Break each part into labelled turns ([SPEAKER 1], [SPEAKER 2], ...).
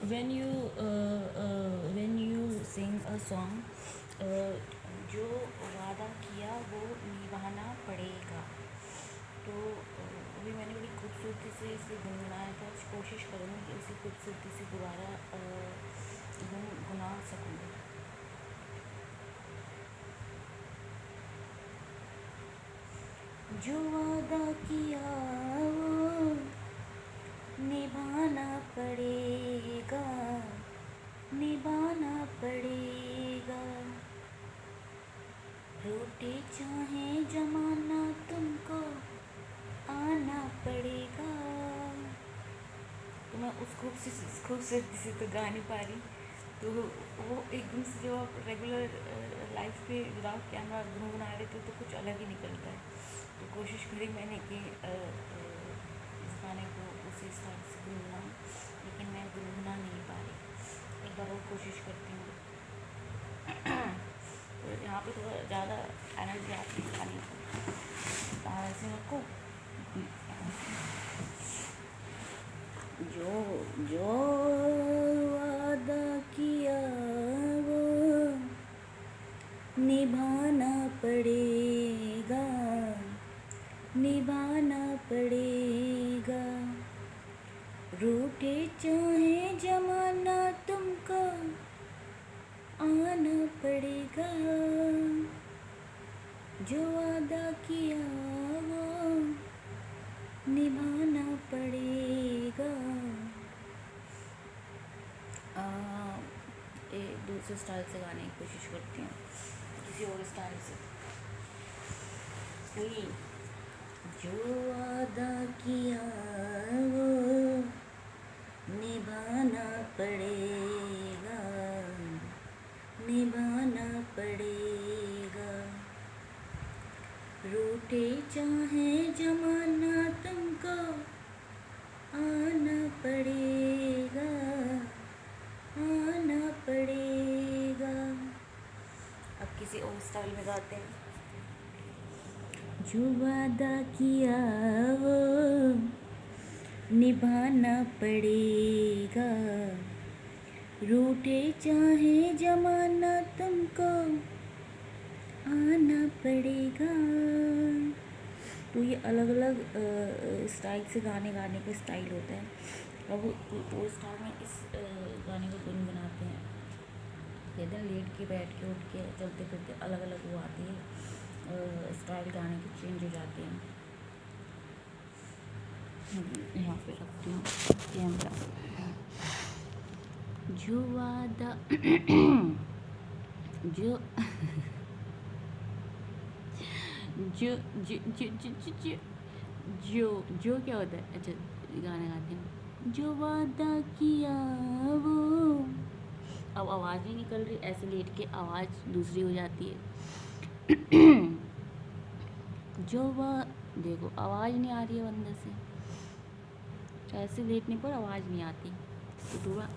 [SPEAKER 1] when you sing a song, जो वादा किया वो निभाना पड़ेगा। तो अभी मैंने बड़ी खूबसूरती से इसे गुनगुनाया था। कोशिश करूँगी कि इसे खूबसूरती से दोबारा गुनगुना सकूँगी। जो वादा किया वो निभाना पड़ेगा, निभाना पड़ेगा। रोटे चाहे जमाना तुमको आना पड़ेगा। तो मैं उस खूबसूरती से तो गा नहीं पा रही, तो वो एकदम से जो आप रेगुलर लाइफ पे विदाउट कैमरा गुनगुना रहे थे तो कुछ अलग ही निकलता है। तो कोशिश करी मैंने कि इस गाने को उसी स्टाइल से गुनगुनाऊँ, लेकिन मैं गुनगुना नहीं पा रही। एक बार और कोशिश करती हूँ। तो यहाँ पे थोड़ा ज़्यादा एनर्जी आती है गाने को, ऐसे रखो। जो जो वादा किया वो निभाना पड़ेगा, निभाना पड़ेगा। रूठे चाहे जमाना तुमको आना पड़ेगा। जो वादा किया वो निभाना पड़ेगा। एक दूसरे स्टाइल से गाने की कोशिश करती हूँ, किसी और स्टाइल से। जो वादा किया वो निभाना पड़ेगा, निभाना पड़ेगा। रूठे चाहे जमाना तुमको आना पड़ेगा, आना पड़ेगा। अब किसी और स्टाइल में गाते हैं। जो वादा किया वो निभाना पड़ेगा। रूठे चाहे जमाना तुमको आना पड़ेगा। तो ये अलग अलग स्टाइल से गाने का स्टाइल होता है। अब वो स्टाइल में इस गाने को गुनगुनाते हैं। कहते हैं लेट के, बैठ के, उठ के, चलते फिरते अलग अलग वो आती है स्टाइल, गाने की चेंज हो जाते हैं। यहाँ पे रखती हूँ कैमरा। जो वादा जो जो जो जो जो जो जो जो क्या होता है? अच्छा, गाना गाते हैं। जो वादा किया वो, अब आवाज़ नहीं निकल रही, ऐसे लेट के आवाज़ दूसरी हो जाती है। जो देखो आवाज़ नहीं आ रही है अंदर से, तो ऐसे लेटने पर आवाज़ नहीं आती, तो थोड़ा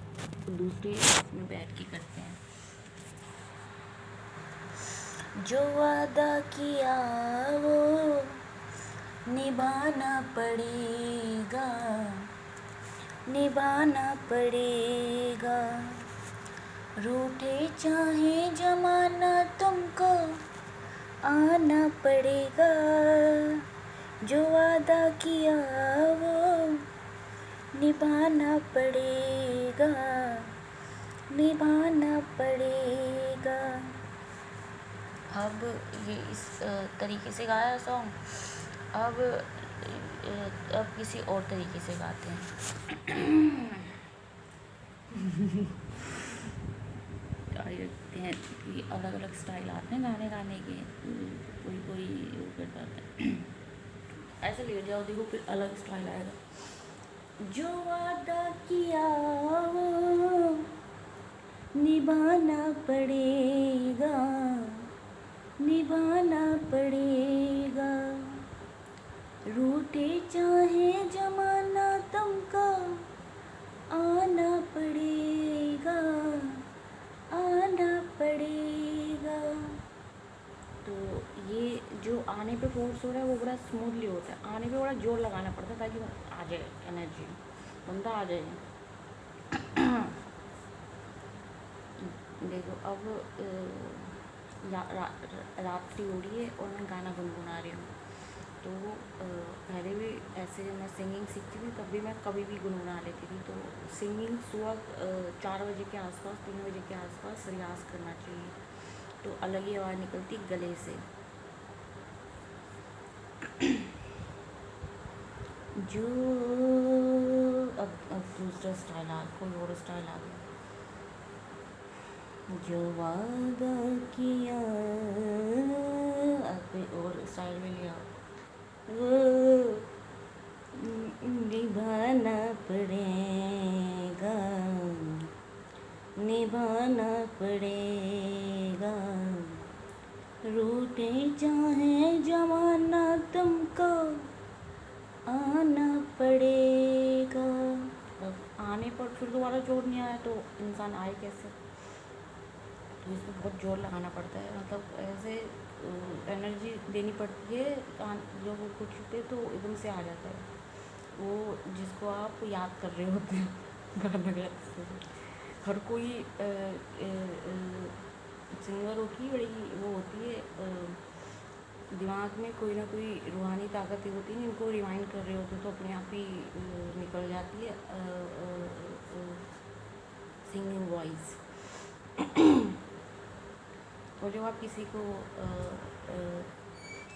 [SPEAKER 1] दूसरे में बैठ के करते हैं। जो वादा किया वो निभाना पड़ेगा, निभाना पड़ेगा। रूठे चाहे जमाना तुमको आना पड़ेगा। जो वादा किया वो निभाना पड़ेगा, निभाना पड़ेगा। अब ये इस तरीके से गाया सॉन्ग। अब किसी और तरीके से गाते हैं। देखते हैं कि अलग अलग स्टाइल आते हैं गाने गाने के। कोई कोई वो कर जाता है। ऐसे लेट जाओ, देखो फिर अलग स्टाइल आएगा। जो वादा किया वो निभाना पड़ेगा, निभाना पड़ेगा। रूठे चाहे जमाना तुमको आना पड़ेगा, आना पड़ेगा। तो ये जो आने पे फोर्स हो रहा है वो बड़ा स्मूथली होता है, आने पे बड़ा जोर लगाना पड़ता है ताकि आ जाए एनर्जी, बंदा आ जाए। देखो अब रात्रि हो रही है और मैं गाना गुनगुना रही हूँ। तो पहले भी ऐसे जब मैं सिंगिंग सीखती थी तब भी मैं कभी भी गुनगुना लेती थी। तो सिंगिंग सुबह 4 बजे के आसपास, 3 बजे के आसपास रियाज़ करना चाहिए, तो अलग ही आवाज़ निकलती गले से। जो अब दूसरा स्टाइल कोई और स्टाइल आ गया। जो वादा किया, अब और स्टाइल में लिया, वो निभाना पड़ेगा, निभाना पड़ेगा, रूठे चाहे जमाना तुमको आना पड़ेगा। अब आने पर फिर दोबारा जोर नहीं आया तो इंसान आए कैसे? तो इसमें बहुत जोर लगाना पड़ता है, मतलब ऐसे एनर्जी देनी पड़ती है। जो वो कुछ होते तो एकदम से आ जाता है, वो जिसको आप याद कर रहे होते हैं गाना गाते समय। हर कोई सिंगर की बड़ी वो होती है, दिमाग में कोई ना कोई रूहानी ताकतें होती हैं जिनको रिवाइंड कर रहे होते तो अपने आप ही निकल जाती है सिंगिंग वॉइस। और जब आप किसी को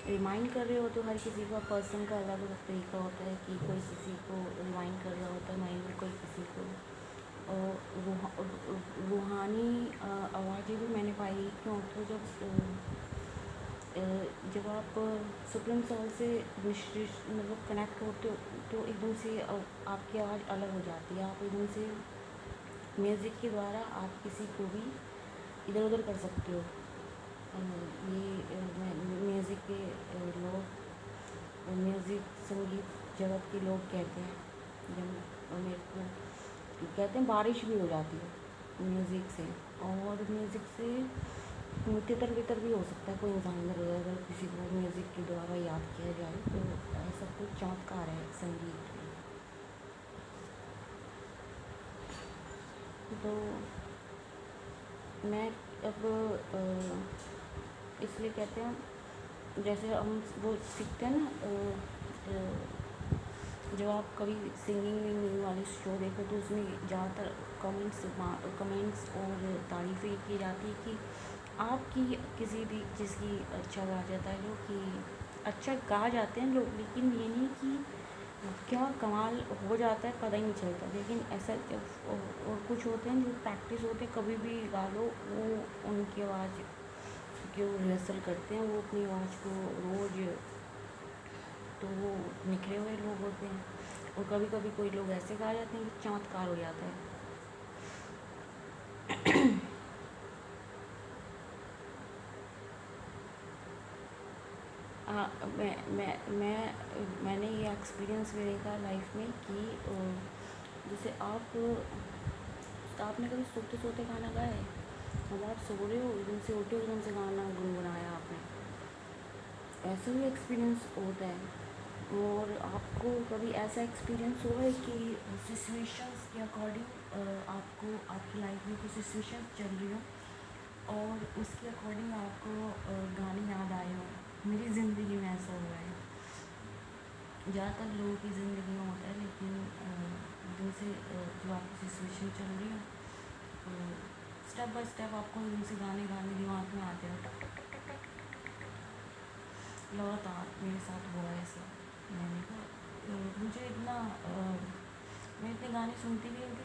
[SPEAKER 1] रिमाइंड कर रहे हो तो हर किसी का पर्सन का अलग अलग तरीका होता है कि कोई किसी को रिमाइंड कर रहा होता है माइंड में, कोई किसी को। और रूहानी आवाज़ें भी मैंने पाई क्यों, तो जब आप सुप्रीम सोल से मतलब कनेक्ट होते हो तो एकदम से आपकी आवाज़ अलग हो जाती है। आप एकदम से म्यूज़िक के द्वारा आप किसी को भी इधर उधर कर सकते हो। ये म्यूज़िक के लोग, म्यूज़िक संगीत जगत के लोग कहते हैं, जब मेरे को कहते हैं बारिश भी हो जाती है म्यूज़िक से। और म्यूज़िक से तितर बितर भी हो सकता है कोई इंसान, अगर किसी को म्यूज़िक के द्वारा याद किया जाए तो ऐसा कुछ चमत्कार है संगीत में। तो मैं अब इसलिए कहते हैं, जैसे हम वो सीखते हैं ना, जब आप कभी सिंगिंग वाले शो देखो तो उसमें ज़्यादातर कमेंट्स और तारीफ़ें की जाती है कि आपकी किसी भी चीज़ की अच्छा गा जाता है, जो कि अच्छा गा जाते हैं लोग, लेकिन ये नहीं कि क्या कमाल हो जाता है पता ही नहीं चलता। लेकिन ऐसा और कुछ होते हैं जो प्रैक्टिस होते हैं, कभी भी गा लो, वो उनकी आवाज़ जो रिहर्सल करते हैं वो अपनी आवाज़ को रोज़, तो वो निखरे हुए लोग होते हैं। और कभी कभी कोई लोग ऐसे गा जाते हैं कि चमत्कार हो जाता है। मैंने ये एक्सपीरियंस भी देखा लाइफ में कि जैसे आपने कभी सोते सोते गाना गाया है? मतलब आप सो रहे हो, एकदम से उठे, एकदम से गाना गुनगुनाया आपने, ऐसा भी एक्सपीरियंस होता है। और आपको कभी ऐसा एक्सपीरियंस हुआ है कि सिचुएशंस के अकॉर्डिंग आपको आपकी लाइफ में कुछ सिचुएशन चल रही हो और उसके अकॉर्डिंग आपको गाने याद आए हो? मेरी ज़िंदगी में ऐसा हुआ है, ज़्यादातर लोगों की ज़िंदगी में होता है, लेकिन जिनसे जो आपकी सिचुएशन चल रही है तो स्टेप बाय स्टेप आपको उनसे गाने दिमाग में आते हैं टक टक टक टक टक टक टक। लगातार मेरे साथ हुआ ऐसा। मैंने कहा मुझे इतना मैं इतने गाने सुनती भी नहीं थी,